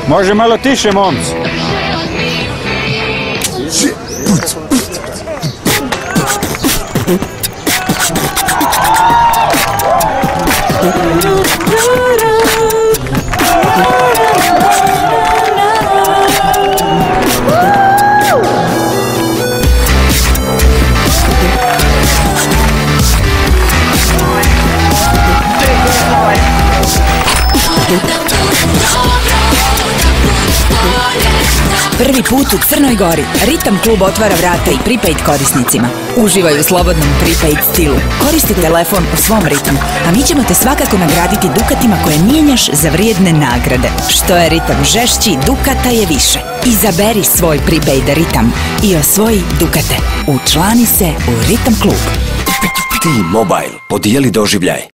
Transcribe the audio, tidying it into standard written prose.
Može malo tiše, momci. Prvi put u Crnoj Gori. Ritam klub otvara vrata i prepaid korisnicima. Uživaj u slobodnom prepaid stilu. Koristi telefon u svom ritmu, a mi ćemo te svakako nagraditi dukatima koje mijenjaš za vrijedne nagrade. Što je ritam žešći, dukata je više. Izaberi svoj prepaid ritam i osvoji dukate. Učlani se u Ritam klub. T-Mobile. Podijeli doživljaj.